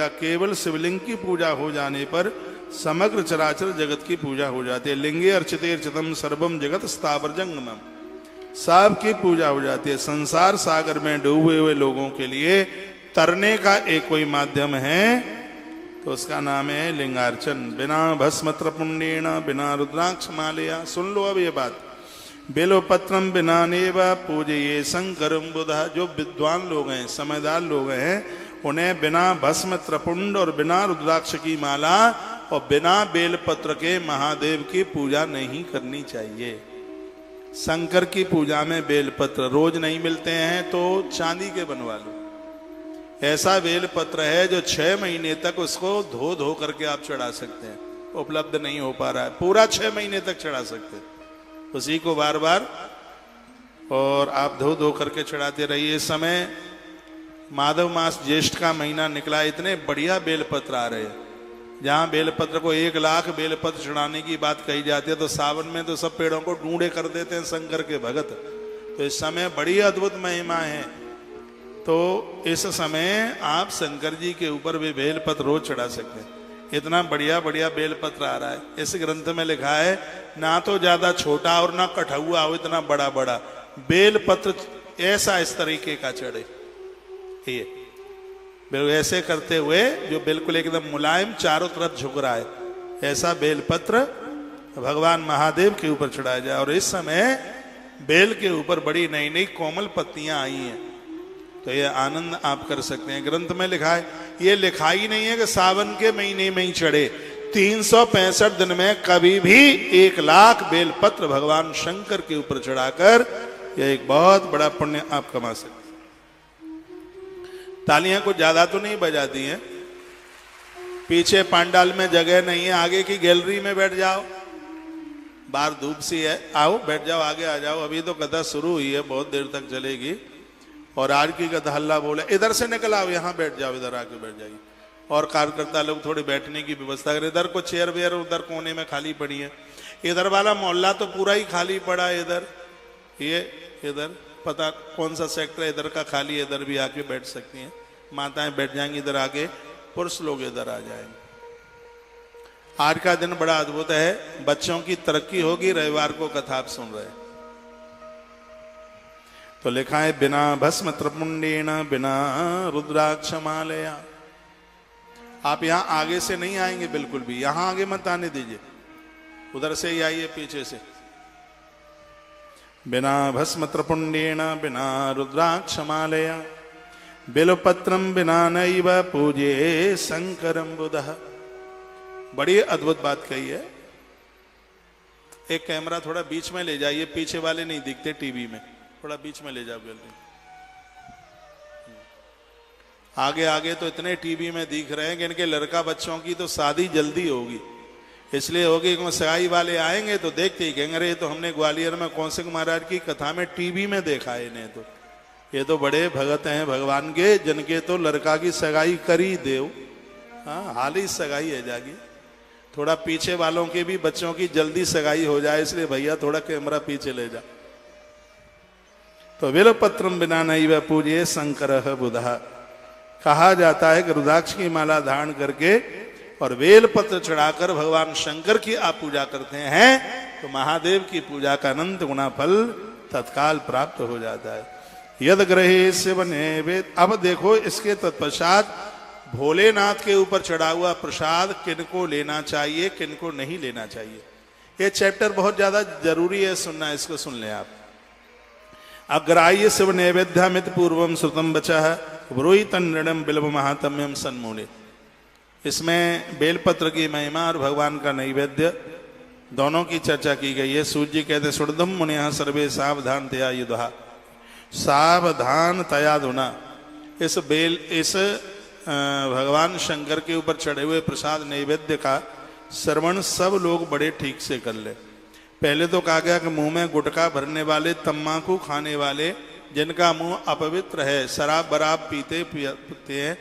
केवल शिवलिंग की पूजा हो जाने पर समग्र चराचर जगत की पूजा हो जाती है। लिंगे अर्चिते अर्चितम सर्वम जगत स्थावर जंगमम, सब की पूजा हो जाती है। संसार सागर में डूबे हुए लोगों के लिए तरने का एक कोई माध्यम है तो उसका नाम है लिंगार्चन। बिना भस्मत्र पुण्येण बिना रुद्राक्ष मालया, सुन लो अब ये बात, बेलोपत्रम बिना नेव पूजये शंकरम बुधा। जो विद्वान लोग हैं, समझदार लोग हैं, उन्हें बिना भस्म त्रिपुंड और बिना रुद्राक्ष की माला और बिना बेलपत्र के महादेव की पूजा नहीं करनी चाहिए। शंकर की पूजा में बेलपत्र रोज नहीं मिलते हैं तो चांदी के बनवा लो। ऐसा बेलपत्र है जो 6 महीने तक उसको धो धो करके आप चढ़ा सकते हैं, उपलब्ध नहीं हो पा रहा है, पूरा 6 महीने तक चढ़ा सकते हैं उसी को बार बार, और आप धो धो करके चढ़ाते रहिए। इस समय माधव मास ज्येष्ठ का महीना निकला, इतने बढ़िया बेलपत्र आ रहे हैं। जहां बेलपत्र को 1 लाख बेलपत्र चढ़ाने की बात कही जाती है तो सावन में तो सब पेड़ों को ढूंढे कर देते हैं शंकर के भगत। तो इस समय बड़ी अद्भुत महिमा है। तो इस समय आप शंकर जी के ऊपर भी बेलपत्र रोज चढ़ा सकते हैं। इतना बढ़िया बढ़िया बेलपत्र आ रहा है। इस ग्रंथ में लिखा है ना तो ज्यादा छोटा और ना कठुआ हो, इतना बड़ा बड़ा बेलपत्र ऐसा इस तरीके का चढ़े, ये बिल्कुल ऐसे करते हुए जो बिल्कुल एकदम मुलायम चारों तरफ झुक रहा है, ऐसा बेलपत्र भगवान महादेव के ऊपर चढ़ाया जाए। और इस समय बेल के ऊपर बड़ी नई नई कोमल पत्तियां आई हैं, तो ये आनंद आप कर सकते हैं। ग्रंथ में लिखा है, ये लिखा ही नहीं है कि सावन के महीने में ही चढ़े, 365 दिन में कभी भी 1 लाख बेलपत्र भगवान शंकर के ऊपर चढ़ाकर यह एक बहुत बड़ा पुण्य आप कमा सकते। तालियां कुछ ज्यादा तो नहीं बजा दी हैं, पीछे पंडाल में जगह नहीं है, आगे की गैलरी में बैठ जाओ, बाहर धूप सी है, आओ बैठ जाओ, आगे आ जाओ। अभी तो कथा शुरू हुई है, बहुत देर तक चलेगी। और आज की कथा हल्ला बोले, इधर से निकल आओ, यहाँ बैठ जाओ, इधर आके बैठ जाइए। और कार्यकर्ता लोग थोड़ी बैठने की व्यवस्था करें। इधर को चेयर वेयर उधर कोने में खाली पड़ी है, इधर वाला मोहल्ला तो पूरा ही खाली पड़ा है। इधर ये इधर पता कौन सा सेक्टर इधर का खाली है, इधर भी आके बैठ सकती हैं, माताएं बैठ जाएंगी इधर आके, पुरुष लोग इधर आ जाएंगे। आज का दिन बड़ा अद्भुत है, बच्चों की तरक्की होगी। रविवार को कथा आप सुन रहे हैं तो लिखा है बिना भस्म त्रिपुंडेन बिना रुद्राक्ष मालया। आप यहां आगे से नहीं आएंगे, बिल्कुल भी यहां आगे मत आने दीजिए, उधर से ही आइए पीछे से। बिना भस्म त्रिपुंडेन बिना रुद्राक्ष मालया बेलपत्रम बिना नैव पूजे शंकरम बुधः। बड़ी अद्भुत बात कही है। एक कैमरा थोड़ा बीच में ले जाइए, पीछे वाले नहीं दिखते टीवी में, थोड़ा बीच में ले जाओ गैलरी। आगे आगे तो इतने टीवी में दिख रहे हैं कि इनके लड़का बच्चों की तो शादी जल्दी होगी, इसलिए होगी कि सगाई वाले आएंगे तो देखते ही कहेंगे अरे तो हमने ग्वालियर में कौशिक महाराज की कथा में टीवी में देखा है इन्हें, तो ये तो बड़े भगत हैं भगवान के, जिनके तो लड़का की सगाई करी देव। हाँ, हाल ही सगाई है जागी। थोड़ा पीछे वालों के भी बच्चों की जल्दी सगाई हो जाए, इसलिए भैया थोड़ा कैमरा पीछे ले जा। तो बेलपत्रम बिना नैव पूजे शंकर बुधः। कहा जाता है कि रुद्राक्ष की माला धारण करके और बेलपत्र चढ़ाकर भगवान शंकर की आप पूजा करते हैं तो महादेव की पूजा का अनंत गुना फल तत्काल प्राप्त हो जाता है। यद ग्रहे शिव नैवेद्य। अब देखो इसके तत्पश्चात भोलेनाथ के ऊपर चढ़ा हुआ प्रसाद किनको लेना चाहिए, किनको नहीं लेना चाहिए, ये चैप्टर बहुत ज्यादा जरूरी है सुनना, इसको सुन लें आप। अग्राह्य शिव नैवेद्यमित पूर्वम श्रुतम बचः ब्रूहितं नृणं बिल्व महात्म्यम सन्मूले। इसमें बेलपत्र की महिमा और भगवान का नैवेद्य दोनों की चर्चा की गई है। सूर्य जी कहते सुरदम मुनिः सर्वे सावधान तया युधा, सावधान तया धुना। इस भगवान शंकर के ऊपर चढ़े हुए प्रसाद नैवेद्य का श्रवण सब लोग बड़े ठीक से कर ले। पहले तो कहा गया कि मुंह में गुटखा भरने वाले, तम्बाकू खाने वाले, जिनका मुंह अपवित्र है, शराब बराब पीते हैं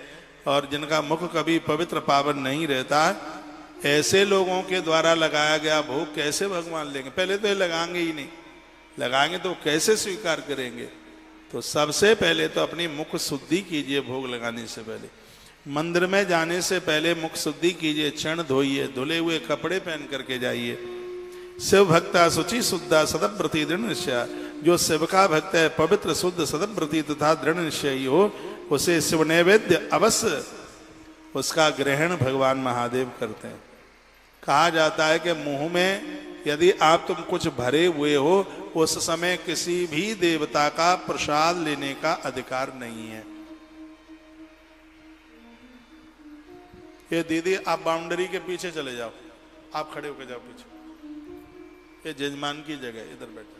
और जिनका मुख कभी पवित्र पावन नहीं रहता, ऐसे लोगों के द्वारा लगाया गया भोग कैसे भगवान लेंगे। पहले तो ये लगाएंगे ही नहीं, लगाएंगे तो कैसे स्वीकार करेंगे। तो सबसे पहले तो अपनी मुख शुद्धि कीजिए भोग लगाने से पहले। मंदिर में जाने से पहले मुख शुद्धि कीजिए, चरण धोइए, धुले हुए कपड़े पहन करके जाइए। शिव भक्ता शुचि शुद्धा सदव्रती दृढ़ निश्चय, जो शिव का भक्त है पवित्र शुद्ध सदव्रती तथा दृढ़ निश्चयी हो, उसे शिव नैवेद्य अवश्य उसका ग्रहण भगवान महादेव करते हैं। कहा जाता है कि मुंह में यदि आप तुम कुछ भरे हुए हो, उस समय किसी भी देवता का प्रसाद लेने का अधिकार नहीं है। ये दीदी आप बाउंड्री के पीछे चले जाओ, आप खड़े होकर जाओ पीछे, ये जजमान की जगह, इधर बैठो।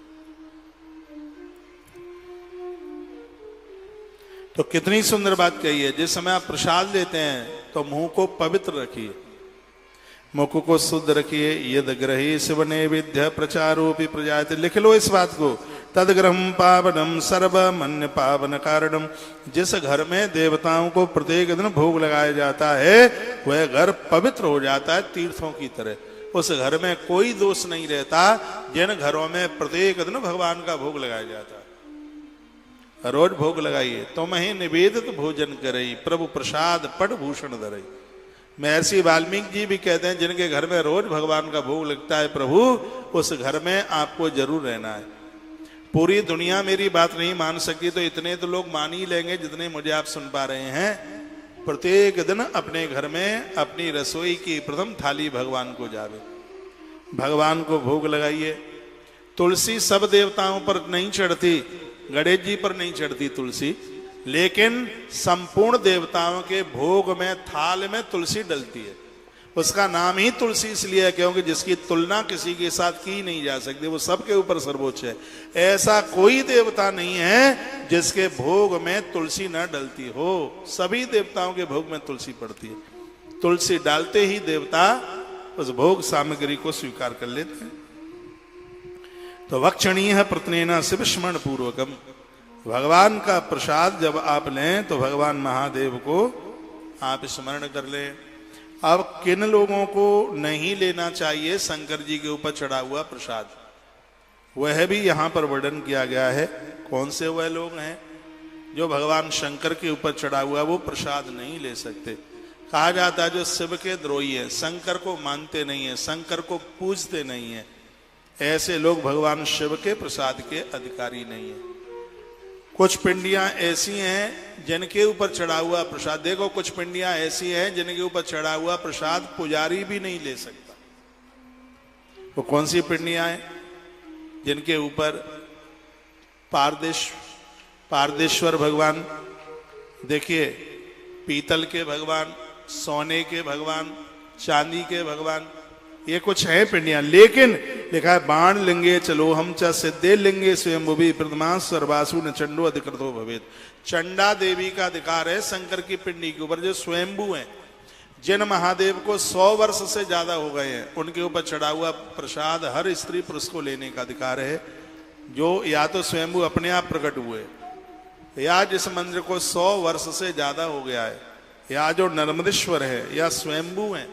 तो कितनी सुंदर बात कही है, जिस समय आप प्रसाद लेते हैं तो मुंह को पवित्र रखिए, मुख को शुद्ध रखिए। यद ग्रही शिव नैवेद्य प्रचारोपि प्रजायते, लिख लो इस बात को। तदग्रहम पावनम सर्वमन्य पावन कारणम, जिस घर में देवताओं को प्रत्येक दिन भोग लगाया जाता है वह घर पवित्र हो जाता है तीर्थों की तरह। उस घर में कोई दोष नहीं रहता जिन घरों में प्रत्येक दिन भगवान का भोग लगाया जाता है। रोज भोग लगाइए। तुम ही निवेदित भोजन करई, प्रभु प्रसाद पट भूषण धरई। महर्षि वाल्मीकि जी भी कहते हैं जिनके घर में रोज भगवान का भोग लगता है प्रभु, उस घर में आपको जरूर रहना है। पूरी दुनिया मेरी बात नहीं मान सकती तो इतने तो लोग मान ही लेंगे जितने मुझे आप सुन पा रहे हैं। प्रत्येक दिन अपने घर में अपनी रसोई की प्रथम थाली भगवान को जावे, भगवान को भोग लगाइए। तुलसी सब देवताओं पर नहीं चढ़ती, गणेश जी पर नहीं चढ़ती तुलसी, लेकिन संपूर्ण देवताओं के भोग में थाल में तुलसी डलती है। उसका नाम ही तुलसी इसलिए है क्योंकि जिसकी तुलना किसी के साथ की नहीं जा सकती, वो सबके ऊपर सर्वोच्च है। ऐसा कोई देवता नहीं है जिसके भोग में तुलसी न डलती हो, सभी देवताओं के भोग में तुलसी पड़ती है। तुलसी डालते ही देवता उस भोग सामग्री को स्वीकार कर लेते हैं। तो वक्षणीय प्रत्नेन शिव स्मरण पूर्वकम, भगवान का प्रसाद जब आप लें तो भगवान महादेव को आप स्मरण कर लें। अब किन लोगों को नहीं लेना चाहिए शंकर जी के ऊपर चढ़ा हुआ प्रसाद, वह भी यहां पर वर्णन किया गया है। कौन से वह लोग हैं जो भगवान शंकर के ऊपर चढ़ा हुआ वो प्रसाद नहीं ले सकते। कहा जाता है जो शिव के द्रोही है, शंकर को मानते नहीं है, शंकर को पूजते नहीं है, ऐसे लोग भगवान शिव के प्रसाद के अधिकारी नहीं है। कुछ पिंडियां ऐसी हैं जिनके ऊपर चढ़ा हुआ प्रसाद, देखो कुछ पिंडियां ऐसी हैं जिनके ऊपर चढ़ा हुआ प्रसाद पुजारी भी नहीं ले सकता। वो कौन सी पिंडियां हैं? जिनके ऊपर पारदेश्वर भगवान, देखिए पीतल के भगवान, सोने के भगवान, चांदी के भगवान, ये कुछ है पिंडियां। लेकिन लिखा है बाण लिंगे चलो हम च सिद्धे लिंगे स्वयं भी प्रथमा सर्वासु न चंडो अधिकृतो भवेत। चंडा देवी का अधिकार है शंकर की पिंडी के ऊपर, जो स्वयंभू हैं, जिन महादेव को 100 वर्ष से ज्यादा हो गए हैं, उनके ऊपर चढ़ा हुआ प्रसाद हर स्त्री पुरुष को लेने का अधिकार है। जो या तो स्वयंभू अपने आप प्रकट हुए, या जिस मंदिर को 100 वर्ष से ज्यादा हो गया है, या जो नर्मदेश्वर है, या स्वयंभू है,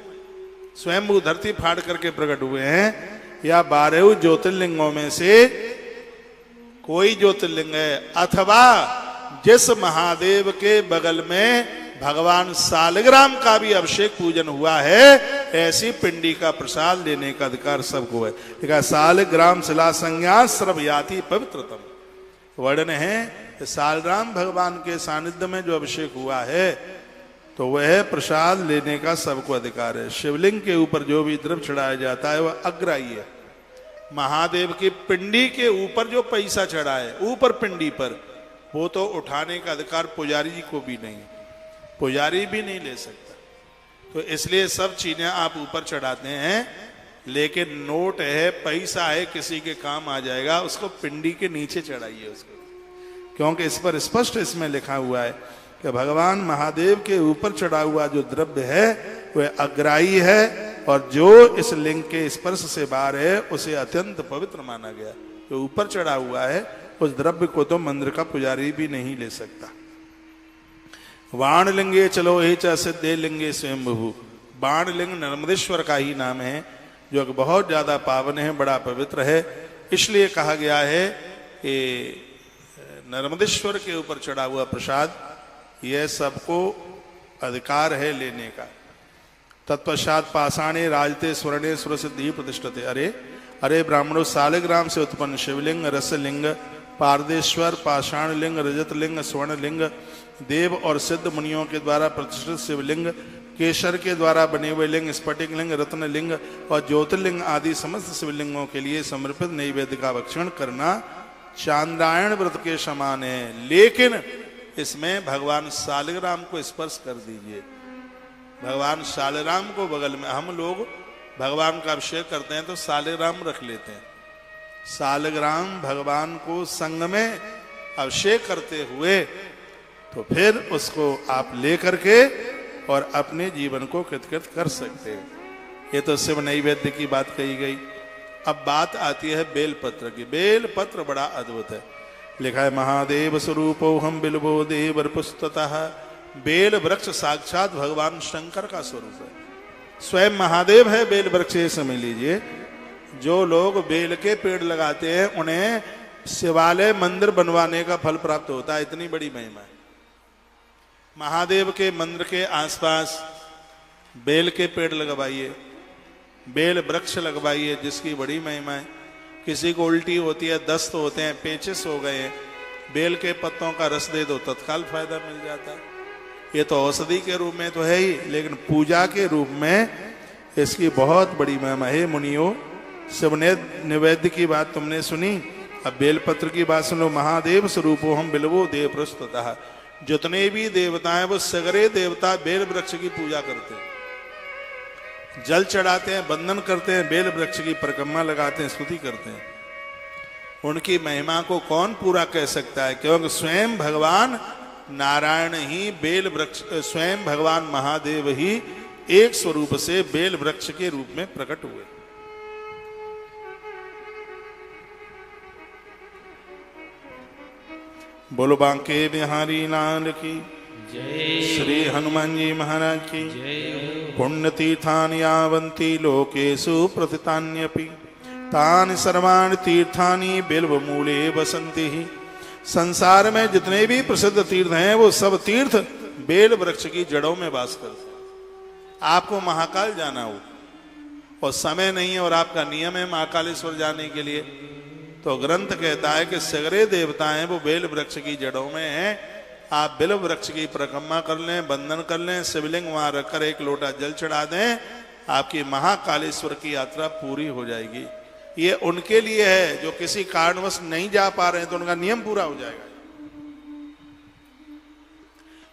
स्वयंभू धरती फाड़ करके प्रकट हुए हैं, या 12 ज्योतिर्लिंगों में से कोई ज्योतिर्लिंग है, अथवा जिस महादेव के बगल में भगवान सालग्राम का भी अभिषेक पूजन हुआ है, ऐसी पिंडी का प्रसाद लेने का अधिकार सबको है। देखा सालग्राम शिला संज्ञा सर्वयाति पवित्रतम, वर्णन है सालग्राम भगवान के सानिध्य में जो अभिषेक हुआ है तो वह प्रसाद लेने का सबको अधिकार है। शिवलिंग के ऊपर जो भी द्रव्य चढ़ाया जाता है वह अग्राही है। महादेव की पिंडी के ऊपर जो पैसा चढ़ा है ऊपर पिंडी पर, वो तो उठाने का अधिकार पुजारी जी को भी नहीं, पुजारी भी नहीं ले सकता। तो इसलिए सब चीजें आप ऊपर चढ़ाते हैं, लेकिन नोट है, पैसा है, किसी के काम आ जाएगा, उसको पिंडी के नीचे चढ़ाइए उसको, क्योंकि इस पर स्पष्ट इसमें लिखा हुआ है कि भगवान महादेव के ऊपर चढ़ा हुआ जो द्रव्य है वह अग्राही है, और जो इस लिंग के स्पर्श से बाहर है उसे अत्यंत पवित्र माना गया। जो ऊपर चढ़ा हुआ है उस द्रव्य को तो मंदिर का पुजारी भी नहीं ले सकता। बाण लिंगे चलो हे च सिद्धे लिंगे स्वयंभू, बाण लिंग नर्मदेश्वर का ही नाम है, जो कि बहुत ज्यादा पावन है, बड़ा पवित्र है। इसलिए कहा गया है कि नर्मदेश्वर के ऊपर चढ़ा हुआ प्रसाद यह सबको अधिकार है लेने का। तत्पश्चात पाषाणे राजते स्वर्णे सुरसिद्धि प्रतिष्ठते। अरे अरे ब्राह्मणों, सालिग्राम से उत्पन्न शिवलिंग, रसलिंग, पारदेश्वर, पाषाण लिंग, रजत लिंग, स्वर्ण लिंग, देव और सिद्ध मुनियों के द्वारा प्रतिष्ठित शिवलिंग, केशर के द्वारा बने हुए लिंग, स्फटिक लिंग, रत्न लिंग और ज्योतिर्लिंग आदि समस्त शिवलिंगों के लिए समर्पित नैवेद्य का भक्षण करना चांद्रायण व्रत के समान है। लेकिन इसमें भगवान सालिग्राम को स्पर्श कर दीजिए। भगवान सालिग्राम को बगल में, हम लोग भगवान का अभिषेक करते हैं तो सालिग्राम रख लेते हैं। सालिग्राम भगवान को संग में अभिषेक करते हुए तो फिर उसको आप लेकर के और अपने जीवन को कृतकृत कर सकते हैं। ये तो शिव नैवेद्य की बात कही गई। अब बात आती है बेलपत्र की। बेलपत्र बड़ा अद्भुत है। लिखा है महादेव स्वरूपो हम बिल्वो देवर पुस्ततः। बेल वृक्ष साक्षात भगवान शंकर का स्वरूप है, स्वयं महादेव है बेल वृक्ष। ये समझ लीजिए, जो लोग बेल के पेड़ लगाते हैं उन्हें शिवालय मंदिर बनवाने का फल प्राप्त होता है। इतनी बड़ी महिमा है। महादेव के मंदिर के आसपास बेल के पेड़ लगवाइए, बेल वृक्ष लगवाइए, जिसकी बड़ी महिमा है। किसी को उल्टी होती है, दस्त होते हैं, पेचिस हो गए हैं, बेल के पत्तों का रस दे दो, तत्काल फायदा मिल जाता है। ये तो औषधि के रूप में तो है ही, लेकिन पूजा के रूप में इसकी बहुत बड़ी महिमा है। मुनियों, शिवने निवेद्य की बात तुमने सुनी, अब बेलपत्र की बात सुनो। महादेव स्वरूपो हम बिल्वो देव प्रस्तुतः। जितने भी देवता हैं वो सगरे देवता बेल वृक्ष की पूजा करते हैं, जल चढ़ाते हैं, वंदन करते हैं, बेल वृक्ष की परिक्रमा लगाते हैं, स्तुति करते हैं। उनकी महिमा को कौन पूरा कह सकता है? क्योंकि स्वयं भगवान नारायण ही बेल वृक्ष, स्वयं भगवान महादेव ही एक स्वरूप से बेल वृक्ष के रूप में प्रकट हुए। बोलो बांके बिहारी लाल की जय, श्री हनुमान जी महाराज की जय। पुण्य तीर्थानि यावन्ति लोकेषु प्रतितान्यपि तानि सर्वाणि तीर्थानि बिल्वमूले वसन्ति। संसार में जितने भी प्रसिद्ध तीर्थ हैं वो सब तीर्थ बेल वृक्ष की जड़ों में वास करते हैं। आपको महाकाल जाना हो और समय नहीं है और आपका नियम है महाकालेश्वर जाने के लिए, तो ग्रंथ कहता है कि सगरे देवता हैं वो बेल वृक्ष की जड़ों में हैं। आप बेल वृक्ष की परिक्रमा कर लें, वंदन कर लें, शिवलिंग वहां रखकर एक लोटा जल चढ़ा दें, आपकी महाकालेश्वर की यात्रा पूरी हो जाएगी। ये उनके लिए है जो किसी कारणवश नहीं जा पा रहे हैं, तो उनका नियम पूरा हो जाएगा।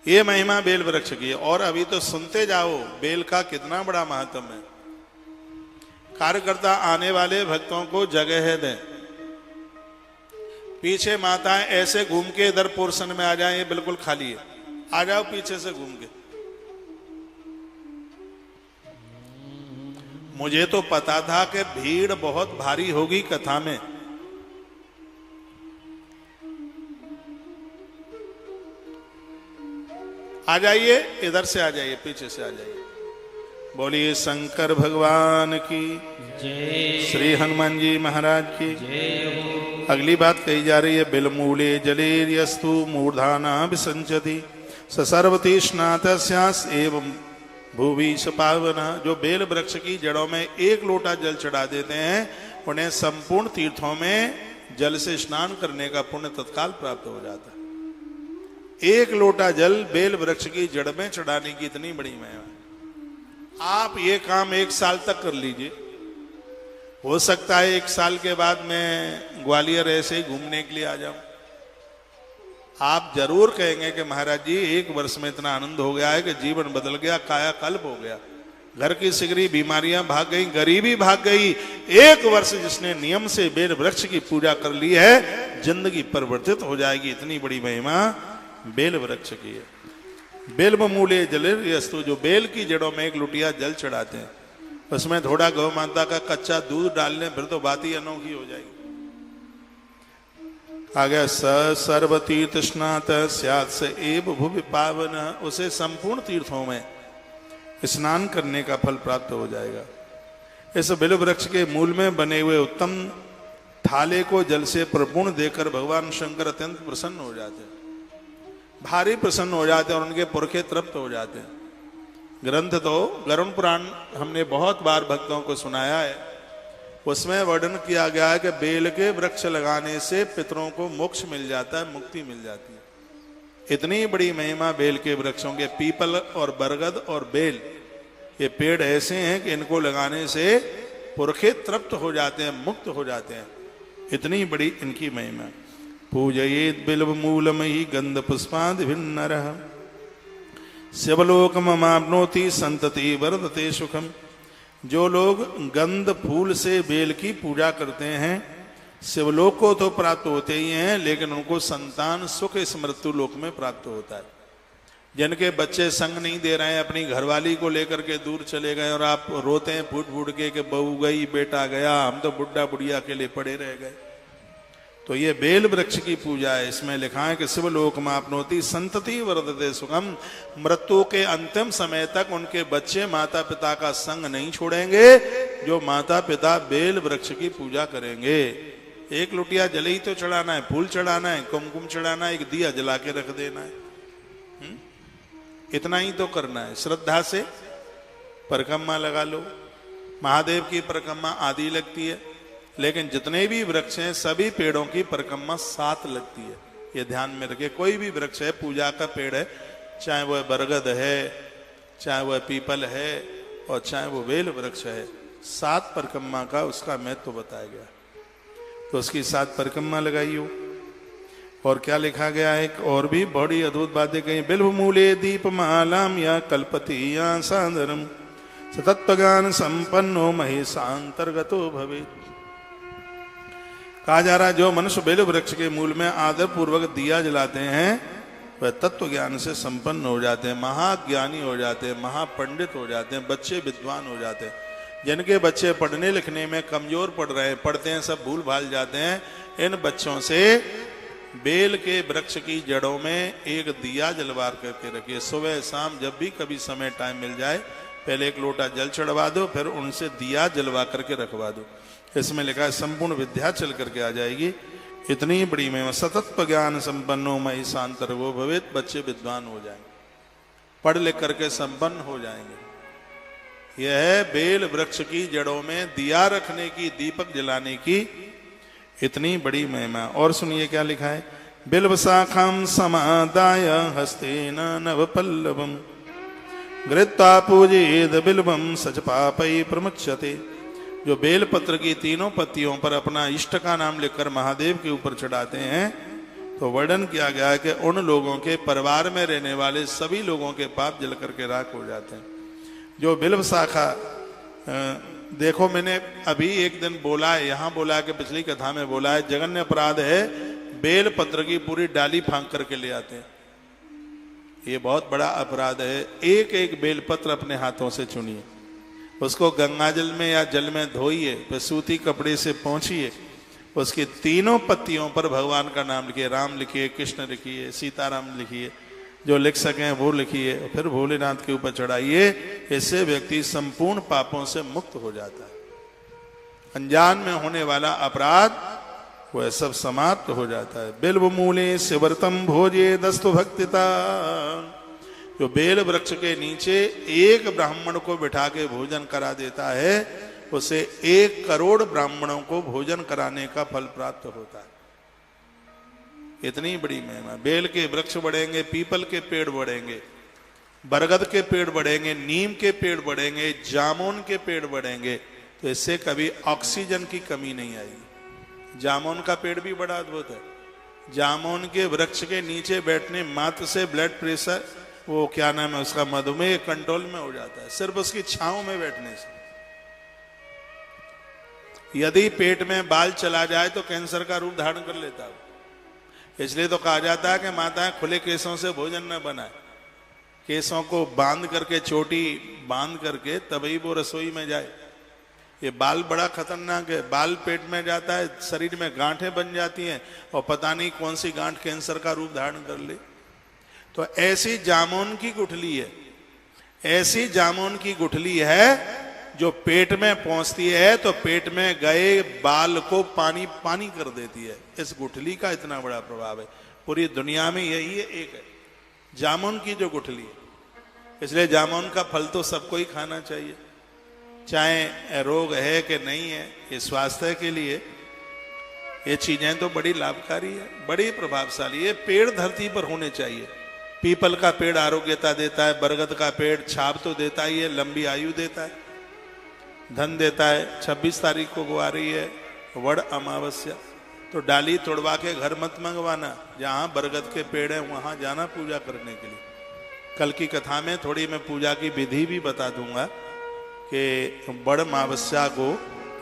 ये महिमा बेल वृक्ष की है। और अभी तो सुनते जाओ बेल का कितना बड़ा महत्व है। कार्यकर्ता आने वाले भक्तों को जगह दें। पीछे माताएं ऐसे घूम के इधर पोर्शन में आ जाए, ये बिल्कुल खाली है, आ जाओ पीछे से घूम के। मुझे तो पता था कि भीड़ बहुत भारी होगी कथा में, आ जाइए, इधर से आ जाइए, पीछे से आ जाइए। बोलिए शंकर भगवान की जय, श्री हनुमान जी महाराज की जय। अगली बात कही जा रही है, बिलमूले जलेर्यस्तु मूर्धाना विसंचति सर्वती स्नातस्यास एवं भूवि पावना। जो बेल वृक्ष की जड़ों में एक लोटा जल चढ़ा देते हैं, उन्हें संपूर्ण तीर्थों में जल से स्नान करने का पुण्य तत्काल प्राप्त हो जाता है। एक लोटा जल बेल वृक्ष की जड़ में चढ़ाने की इतनी बड़ी महिमा। आप ये काम 1 साल तक कर लीजिए, हो सकता है 1 साल के बाद मैं ग्वालियर ऐसे ही घूमने के लिए आ जाऊं। आप जरूर कहेंगे कि महाराज जी 1 वर्ष में इतना आनंद हो गया है कि जीवन बदल गया, कायाकल्प हो गया, घर की सिगरी बीमारियां भाग गई, गरीबी भाग गई। 1 वर्ष जिसने नियम से बेल वृक्ष की पूजा कर ली है, जिंदगी परिवर्तित हो जाएगी। इतनी बड़ी महिमा बेल वृक्ष की है। बेलमूले जलेर्यस्तु, जो बेल की जड़ों में एक लुटिया जल चढ़ाते हैं, उसमें थोड़ा गौ माता का कच्चा दूध डाल लें, फिर तो बात ही अनोखी हो जाएगी। आ गया सर्व तीर्थ स्नात स्यात् स एव भुवि पावन। उसे संपूर्ण तीर्थों में स्नान करने का फल प्राप्त हो जाएगा। इस बेल वृक्ष के मूल में बने हुए उत्तम थाले को जल से परिपूर्ण देकर भगवान शंकर अत्यंत प्रसन्न हो जाते हैं। भारी प्रसन्न हो जाते हैं और उनके पुरखे तृप्त हो जाते हैं। ग्रंथ तो गरुड़ पुराण हमने बहुत बार भक्तों को सुनाया है, उसमें वर्णन किया गया है कि बेल के वृक्ष लगाने से पितरों को मोक्ष मिल जाता है, मुक्ति मिल जाती है। इतनी बड़ी महिमा बेल के वृक्षों के। पीपल और बरगद और बेल ये पेड़ ऐसे हैं कि इनको लगाने से पुरखे तृप्त हो जाते हैं, मुक्त हो जाते हैं। इतनी बड़ी इनकी महिमा। पूजयेत बिल्व मूलमयी गंध पुष्पाद भिन्नरः शिवलोकममाप्नोति संतति वर्धते सुखम। जो लोग गंध फूल से बेल की पूजा करते हैं शिवलोक को तो प्राप्त होते ही हैं, लेकिन उनको संतान सुख इस मृत्यु लोक में प्राप्त होता है। जिनके बच्चे संग नहीं दे रहे हैं, अपनी घरवाली को लेकर के दूर चले गए और आप रोते हैं फूट फूट के कि बहू गई, बेटा गया, हम तो बुढ़ा बुढ़िया के लिए पड़े रह गए। तो ये बेल वृक्ष की पूजा है। इसमें लिखा है कि शिवलोक मापनोति संतति वर्धते सुखम। मृत्यु के अंतिम समय तक उनके बच्चे माता पिता का संग नहीं छोड़ेंगे जो माता पिता बेल वृक्ष की पूजा करेंगे। एक लुटिया जले ही तो चढ़ाना है, फूल चढ़ाना है, कुमकुम चढ़ाना है, एक दिया जला के रख देना है, इतना ही तो करना है। श्रद्धा से परिक्रमा लगा लो। महादेव की परिक्रमा आदि लगती है, लेकिन जितने भी वृक्ष हैं सभी पेड़ों की परिक्रमा साथ लगती है। ये ध्यान में रखे। कोई भी वृक्ष है, पूजा का पेड़ है, चाहे वह बरगद है, चाहे वह पीपल है और चाहे वो बेल वृक्ष है, 7 परिक्रमा का उसका महत्व बताया गया। तो उसकी 7 परिक्रमा लगाइयो। और क्या लिखा गया है, और भी बड़ी अद्भुत बातें कही। बिल्व मूले दीप मालाम या कल्पति या सादरम सतत्वज्ञान संपन्नो महेशांतर्गतो भवे। कहा जा रहा है जो मनुष्य बेल वृक्ष के मूल में आदर पूर्वक दिया जलाते हैं वह तत्व ज्ञान से संपन्न हो जाते हैं, महाज्ञानी हो जाते हैं, महापंडित हो जाते हैं, बच्चे विद्वान हो जाते हैं। जिनके बच्चे पढ़ने लिखने में कमजोर पड़ रहे हैं, पढ़ते हैं सब भूल भाल जाते हैं, इन बच्चों से बेल के वृक्ष की जड़ों में एक दिया जलवा करके रखिए। सुबह शाम जब भी कभी समय टाइम मिल जाए पहले एक लोटा जल चढ़वा दो, फिर उनसे दिया जलवा करके रखवा दो। इसमें लिखा है संपूर्ण विद्या चल करके आ जाएगी। इतनी बड़ी महिमा। सतत्व ज्ञान संपन्नो मई शांतर्गो भवेत। बच्चे विद्वान हो जाएंगे, पढ़ लिख करके संपन्न हो जाएंगे। यह है बेल वृक्ष की जड़ों में दिया रखने की, दीपक जलाने की इतनी बड़ी महिमा। और सुनिए क्या लिखा है। बिल्व शाखाम समादाय हस्तेन नव पल्लवम गृत्वा पूजेद बिल्वम सच पापै प्रमुच्यते। जो बेल पत्र की तीनों पत्तियों पर अपना इष्ट का नाम लिखकर महादेव के ऊपर चढ़ाते हैं तो वर्णन किया गया है कि उन लोगों के परिवार में रहने वाले सभी लोगों के पाप जल करके राख हो जाते हैं। जो बिल्व शाखा देखो, मैंने अभी एक दिन बोला है, यहाँ बोला है कि पिछली कथा में बोला है, जघन्य अपराध है बेल पत्र की पूरी डाली फांक करके ले आते हैं। ये बहुत बड़ा अपराध है। एक एक बेल पत्र अपने हाथों से चुनिए, उसको गंगाजल में या जल में धोइए, फिर सूती कपड़े से पोंछिए, उसकी तीनों पत्तियों पर भगवान का नाम लिखिए। राम लिखिए, कृष्ण लिखिए, सीताराम लिखिए, जो लिख सकें वो लिखिए, फिर भोलेनाथ के ऊपर चढ़ाइए। इससे व्यक्ति संपूर्ण पापों से मुक्त हो जाता है। अनजान में होने वाला अपराध वह सब समाप्त हो जाता है। बिल्व मूले शिवर्तम भोजे दस्तु भक्तिता। जो बेल वृक्ष के नीचे एक ब्राह्मण को बिठा के भोजन करा देता है उसे 1 करोड़ ब्राह्मणों को भोजन कराने का फल प्राप्त होता है। इतनी बड़ी महिमा। बेल के वृक्ष बढ़ेंगे, पीपल के पेड़ बढ़ेंगे, बरगद के पेड़ बढ़ेंगे, नीम के पेड़ बढ़ेंगे, जामुन के पेड़ बढ़ेंगे, तो इससे कभी ऑक्सीजन की कमी नहीं आएगी। जामुन का पेड़ भी बड़ा अद्भुत है। जामुन के वृक्ष के नीचे बैठने मात्र से ब्लड प्रेशर, वो क्या नाम है उसका, मधुमेह कंट्रोल में हो जाता है, सिर्फ उसकी छांव में बैठने से। यदि पेट में बाल चला जाए तो कैंसर का रूप धारण कर लेता है। इसलिए तो कहा जाता है कि माताएं खुले केसों से भोजन न बनाए, केसों को बांध करके, चोटी बांध करके तभी वो रसोई में जाए। ये बाल बड़ा खतरनाक है। बाल पेट में जाता है, शरीर में गांठें बन जाती हैं और पता नहीं कौन सी गांठ कैंसर का रूप धारण कर ले। तो ऐसी जामुन की गुठली है, ऐसी जामुन की गुठली है जो पेट में पहुंचती है तो पेट में गए बाल को पानी पानी कर देती है। इस गुठली का इतना बड़ा प्रभाव है। पूरी दुनिया में यही है, एक है। जामुन की जो गुठली, इसलिए जामुन का फल तो सबको ही खाना चाहिए, चाहे रोग है कि नहीं है, ये स्वास्थ्य के लिए ये चीजें तो बड़ी लाभकारी है, बड़ी प्रभावशाली। ये पेड़ धरती पर होने चाहिए। पीपल का पेड़ आरोग्यता देता है, बरगद का पेड़ छाप तो देता ही है, लंबी आयु देता है, धन देता है। 26 तारीख को आ रही है वड़ अमावस्या, तो डाली तोड़वा के घर मत मंगवाना, जहां बरगद के पेड़ है वहां जाना पूजा करने के लिए। कल की कथा में थोड़ी मैं पूजा की विधि भी बता दूंगा कि बड़ अमावस्या को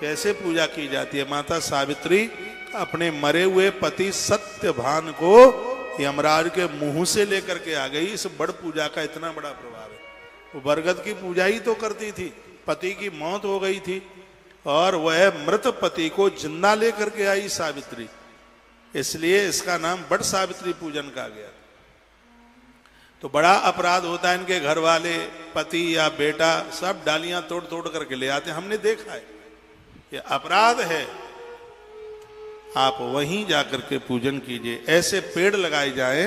कैसे पूजा की जाती है। माता सावित्री अपने मरे हुए पति सत्यभान को यमराज के मुंह से लेकर के आ गई। इस बड़ पूजा का इतना बड़ा प्रभाव है। वो बरगद की पूजा ही तो करती थी, पति की मौत हो गई थी और वह मृत पति को जिंदा लेकर के आई सावित्री, इसलिए इसका नाम बड़ सावित्री पूजन कहा गया। तो बड़ा अपराध होता है, इनके घर वाले पति या बेटा सब डालियां तोड़ तोड़ करके ले आते हैं, हमने देखा है, ये अपराध है। आप वहीं जाकर के पूजन कीजिए। ऐसे पेड़ लगाए जाएं,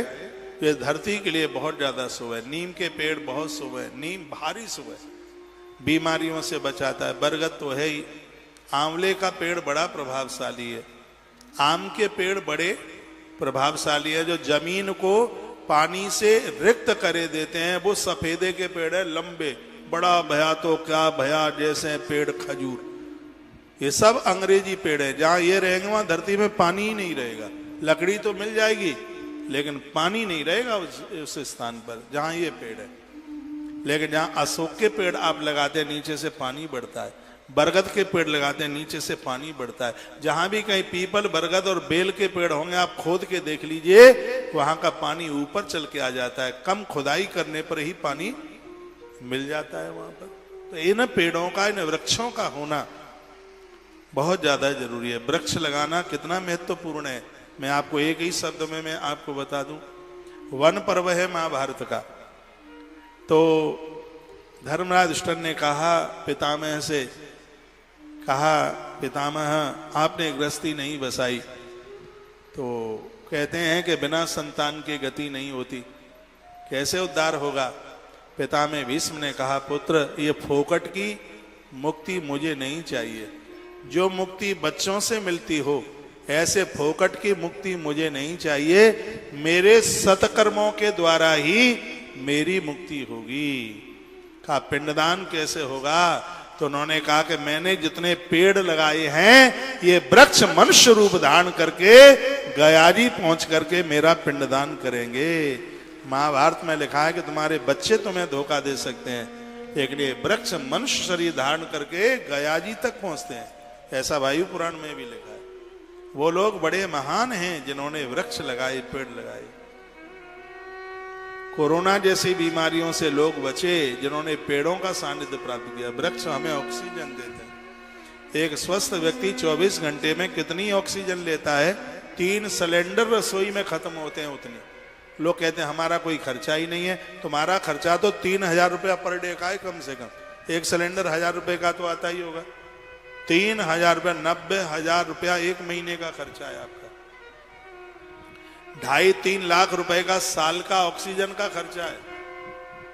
ये धरती के लिए बहुत ज्यादा शुभ है। नीम के पेड़ बहुत शुभ है, नीम भारी शुभ है, बीमारियों से बचाता है। बरगद तो है ही। आंवले का पेड़ बड़ा प्रभावशाली है, आम के पेड़ बड़े प्रभावशाली है। जो जमीन को पानी से रिक्त करे देते हैं वो सफेदे के पेड़ है, लंबे, बड़ा भया तो क्या भया जैसे पेड़ खजूर। ये सब अंग्रेजी पेड़ है। जहां ये रहेंगे वहां धरती में पानी ही नहीं रहेगा। लकड़ी तो मिल जाएगी लेकिन पानी नहीं रहेगा उस स्थान पर जहां ये पेड़ है। लेकिन जहां अशोक के पेड़ आप लगाते हैं नीचे से पानी बढ़ता है, बरगद के पेड़ लगाते हैं नीचे से पानी बढ़ता है। जहां भी कहीं पीपल, बरगद और बेल के पेड़ होंगे आप खोद के देख लीजिए, वहां का पानी ऊपर चल के आ जाता है। कम खुदाई करने पर ही पानी मिल जाता है वहां पर। तो इन पेड़ों का, इन वृक्षों का होना बहुत ज्यादा जरूरी है। वृक्ष लगाना कितना महत्वपूर्ण है, मैं आपको एक ही शब्द में मैं आपको बता दूं। वन पर्व है महाभारत का। तो धर्मराज युधिष्ठिर ने कहा पितामह से, कहा पितामह आपने गृहस्थी नहीं बसाई। तो कहते हैं कि बिना संतान की गति नहीं होती, कैसे उद्धार होगा। पितामह भीष्म ने कहा पुत्र ये फोकट की मुक्ति मुझे नहीं चाहिए। जो मुक्ति बच्चों से मिलती हो ऐसे फोकट की मुक्ति मुझे नहीं चाहिए। मेरे सत्कर्मों के द्वारा ही मेरी मुक्ति होगी। कहा पिंडदान कैसे होगा। तो उन्होंने कहा कि मैंने जितने पेड़ लगाए हैं ये वृक्ष मनुष्य रूप धारण करके गया जी पहुंच करके मेरा पिंडदान करेंगे। महाभारत में लिखा है कि तुम्हारे बच्चे तुम्हें धोखा दे सकते हैं, लेकिन ये वृक्ष मनुष्य शरीर धारण करके गया जी तक पहुंचते हैं। ऐसा वायु पुराण में भी लिखा है। वो लोग बड़े महान हैं जिन्होंने वृक्ष लगाए, पेड़ लगाए। कोरोना जैसी बीमारियों से लोग बचे जिन्होंने पेड़ों का सानिध्य प्राप्त किया। वृक्ष हमें ऑक्सीजन देते हैं। एक स्वस्थ व्यक्ति 24 घंटे में कितनी ऑक्सीजन लेता है? 3 सिलेंडर रसोई में खत्म होते हैं उतनी। लोग कहते हैं हमारा कोई खर्चा ही नहीं है। तुम्हारा खर्चा तो 3000 रुपया पर डे का है कम से कम। एक सिलेंडर 1000 रुपए का तो आता ही होगा। 3000 रुपया, 90,000 रुपया एक महीने का खर्चा है आपका। 2.5-3 लाख रुपए का साल का ऑक्सीजन का खर्चा है।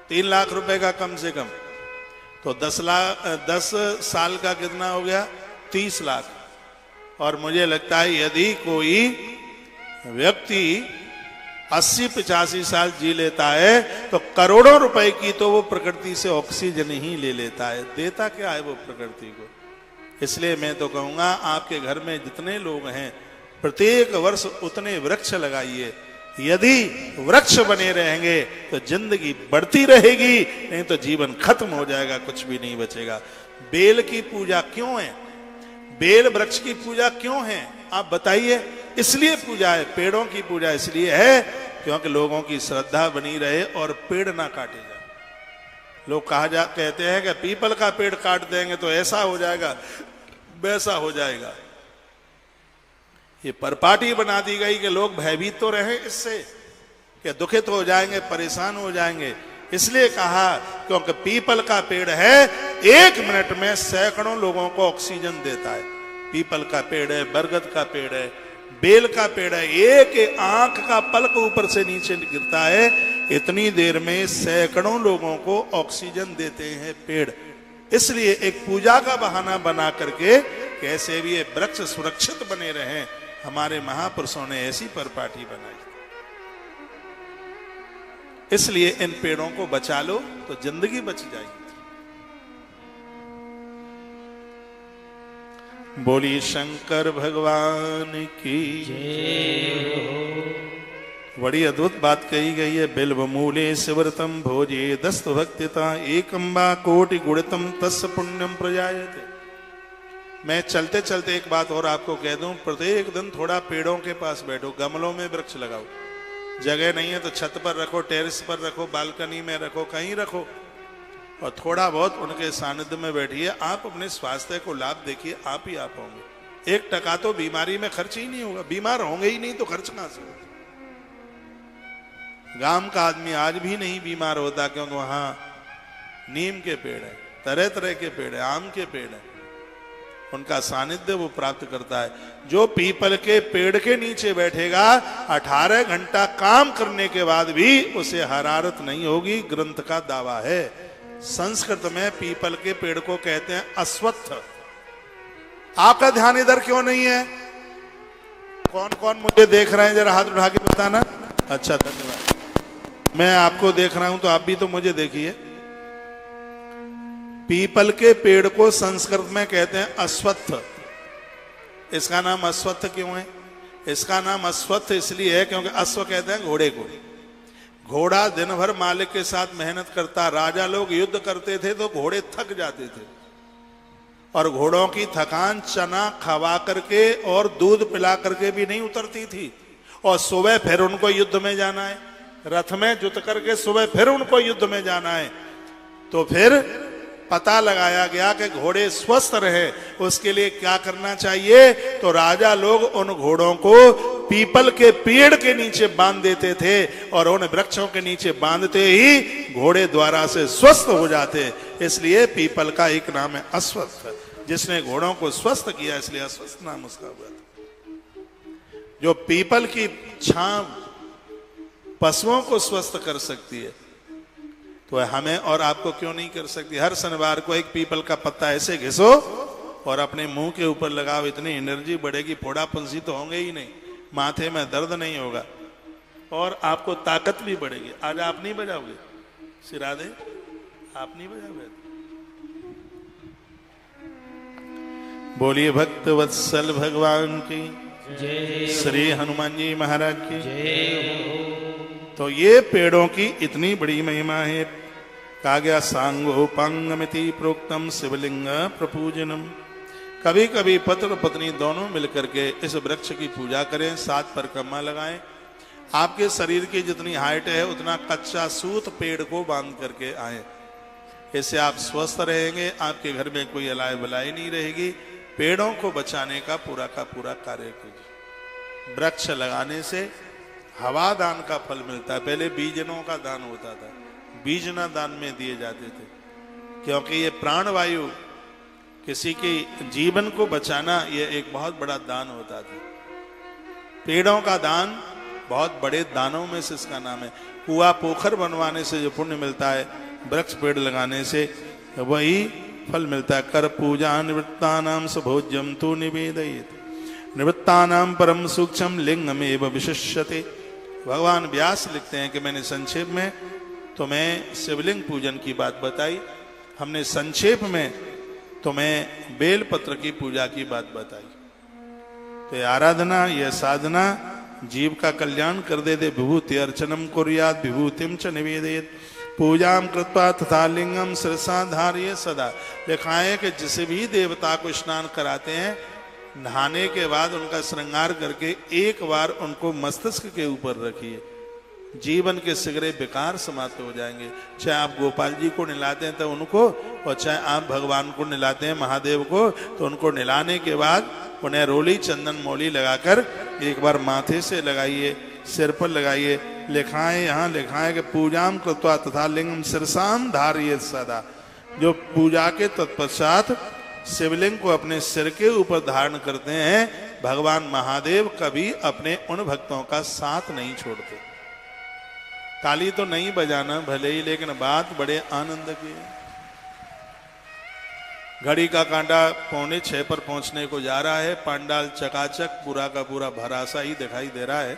3 लाख रुपए का कम से कम। तो 10 साल का कितना हो गया? 30 लाख। और मुझे लगता है यदि कोई व्यक्ति 80-85 साल जी लेता है तो करोड़ों रुपए की तो वो प्रकृति से ऑक्सीजन ही ले लेता है। देता क्या है वो प्रकृति को। इसलिए मैं तो कहूंगा आपके घर में जितने लोग हैं प्रत्येक वर्ष उतने वृक्ष लगाइए। यदि वृक्ष बने रहेंगे तो जिंदगी बढ़ती रहेगी, नहीं तो जीवन खत्म हो जाएगा, कुछ भी नहीं बचेगा। बेल की पूजा क्यों है? बेल वृक्ष की पूजा क्यों है आप बताइए। इसलिए पूजा है, पेड़ों की पूजा इसलिए है क्योंकि लोगों की श्रद्धा बनी रहे और पेड़ ना काटे जाए। लोग कहते हैं कि पीपल का पेड़ काट देंगे तो ऐसा हो जाएगा, वैसा हो जाएगा। ये परपाटी बना दी गई कि लोग भयभीत तो रहे इससे, कि दुखित हो जाएंगे, परेशान हो जाएंगे। इसलिए कहा क्योंकि पीपल का पेड़ है, 1 मिनट में सैकड़ों लोगों को ऑक्सीजन देता है। पीपल का पेड़ है, बरगद का पेड़ है, बेल का पेड़ है। एक आंख का पलक ऊपर से नीचे गिरता है, इतनी देर में सैकड़ों लोगों को ऑक्सीजन देते हैं पेड़। इसलिए एक पूजा का बहाना बना करके कैसे भी ये वृक्ष सुरक्षित बने रहें, हमारे महापुरुषों ने ऐसी परिपाटी बनाई। इसलिए इन पेड़ों को बचा लो तो जिंदगी बच जाएगी। बोली शंकर भगवान की बड़ी अद्भुत बात कही गई है। बिल्व मूले शिवरतम भोजे दस्त भक्तिता एकम्बा कोटि गुणतम तस् पुण्यम प्रजायते। मैं चलते चलते एक बात और आपको कह दूं, प्रत्येक दिन थोड़ा पेड़ों के पास बैठो, गमलों में वृक्ष लगाओ। जगह नहीं है तो छत पर रखो, टेरेस पर रखो, बालकनी में रखो, कहीं रखो, और थोड़ा बहुत उनके सानिध्य में बैठिए। आप अपने स्वास्थ्य को लाभ देखिए, आप ही आप होंगे। 1 टका तो बीमारी में खर्च ही नहीं होगा, बीमार होंगे ही नहीं तो खर्च कहां से होगा। गांव का आदमी आज भी नहीं बीमार होता क्योंकि वहां नीम के पेड़ है, तरह तरह के पेड़ है, आम के पेड़ है, उनका सानिध्य वो प्राप्त करता है। जो पीपल के पेड़ के नीचे बैठेगा 18 घंटा काम करने के बाद भी उसे हरारत नहीं होगी, ग्रंथ का दावा है। संस्कृत में पीपल के पेड़ को कहते हैं अश्वत्थ। आपका ध्यान इधर क्यों नहीं है? कौन कौन मुझे देख रहे हैं, जरा हाथ उठा के बताना। अच्छा, धन्यवाद। मैं आपको देख रहा हूं तो आप भी तो मुझे देखिए। पीपल के पेड़ को संस्कृत में कहते हैं अश्वत्थ। इसका नाम अश्वत्थ क्यों है? इसका नाम अश्वत्थ इसलिए है क्योंकि अश्व कहते हैं घोड़े को। घोड़ा दिन भर मालिक के साथ मेहनत करता। राजा लोग युद्ध करते थे तो घोड़े थक जाते थे, और घोड़ों की थकान चना खवा करके और दूध पिला करके भी नहीं उतरती थी। और सुबह फिर उनको युद्ध में जाना है, रथ में जुत करके सुबह फिर उनको युद्ध में जाना है। तो फिर पता लगाया गया कि घोड़े स्वस्थ रहे, उसके लिए क्या करना चाहिए? तो राजा लोग उन घोड़ों को पीपल के पेड़ के नीचे बांध देते थे, और उन वृक्षों के नीचे बांधते ही घोड़े द्वारा से स्वस्थ हो जाते। इसलिए पीपल का एक नाम है अश्वत्थ, जिसने घोड़ों को स्वस्थ किया, इसलिए अश्वत्थ नाम उसका हुआ। जो पीपल की छांव पशुओं को स्वस्थ कर सकती है, तो हमें और आपको क्यों नहीं कर सकती? हर शनिवार को एक पीपल का पत्ता ऐसे घिसो और अपने मुंह के ऊपर लगाओ, इतनी एनर्जी बढ़ेगी, फोड़ा फुंसी तो होंगे ही नहीं, माथे में दर्द नहीं होगा, और आपको ताकत भी बढ़ेगी। आज आप नहीं बजाओगे सिरादे? आप नहीं बजाओगे? बोलिए भक्त वत्सल भगवान की जय, श्री हनुमान जी महाराज की जय। तो ये पेड़ों की इतनी बड़ी महिमा है। कहा गया सांगोपांगमिति प्रोक्तम शिवलिंग प्रपूजनम। कभी कभी पति और पत्नी दोनों मिलकर के इस वृक्ष की पूजा करें, 7 परिक्रमा लगाएं। आपके शरीर की जितनी हाइट है उतना कच्चा सूत पेड़ को बांध करके आए। इससे आप स्वस्थ रहेंगे, आपके घर में कोई अलाय बलाई नहीं रहेगी। पेड़ों को बचाने का पूरा कार्य कीजिए। वृक्ष लगाने से हवा दान का फल मिलता है। पहले बीजनों का दान होता था, बीजना दान में दिए जाते थे, क्योंकि ये प्राणवायु, किसी के जीवन को बचाना, ये एक बहुत बड़ा दान होता था। पेड़ों का दान बहुत बड़े दानों में से इसका नाम है। कुआं पोखर बनवाने से जो पुण्य मिलता है, वृक्ष पेड़ लगाने से वही फल मिलता है। कर पूजा निवृत्तानां सभोज्यम तु निवेदयेत्, निवृत्तानां परम सूक्ष्म लिंगमेव विशिष्यते। भगवान व्यास लिखते हैं कि मैंने संक्षेप में तुम्हें शिवलिंग पूजन की बात बताई, हमने संक्षेप में तुम्हें बेलपत्र की पूजा की बात बताई। तो ये आराधना, यह साधना जीव का कल्याण कर दे। विभूति अर्चनम कुर्यात् विभूतिम च निवेदयेत्, पूजाम कृत्वा तथा लिंगम शिरसा धारयेत् सदा। लिखा है कि जिस भी देवता को स्नान कराते हैं, नहाने के बाद उनका श्रृंगार करके एक बार उनको मस्तिष्क के ऊपर रखिए, जीवन के सिगरे बेकार समाप्त हो जाएंगे। चाहे आप गोपाल जी को निलाते हैं तो उनको, और चाहे आप भगवान को निलाते हैं, महादेव को, तो उनको निलाने के बाद उन्हें रोली चंदन मौली लगाकर एक बार माथे से लगाइए, सिर पर लगाइए। लिखा है, यहाँ लिखा है कि पूजाम कृत्वा तथा लिंगम शिरसाम धारयेत् सदा। जो पूजा के तत्पश्चात शिवलिंग को अपने सिर के ऊपर धारण करते हैं, भगवान महादेव कभी अपने उन भक्तों का साथ नहीं छोड़ते। ताली तो नहीं बजाना भले ही, लेकिन बात बड़े आनंद की है। घड़ी का कांटा 5:45 पर पहुंचने को जा रहा है। पंडाल चकाचक पूरा का पूरा भरासा ही दिखाई दे रहा है।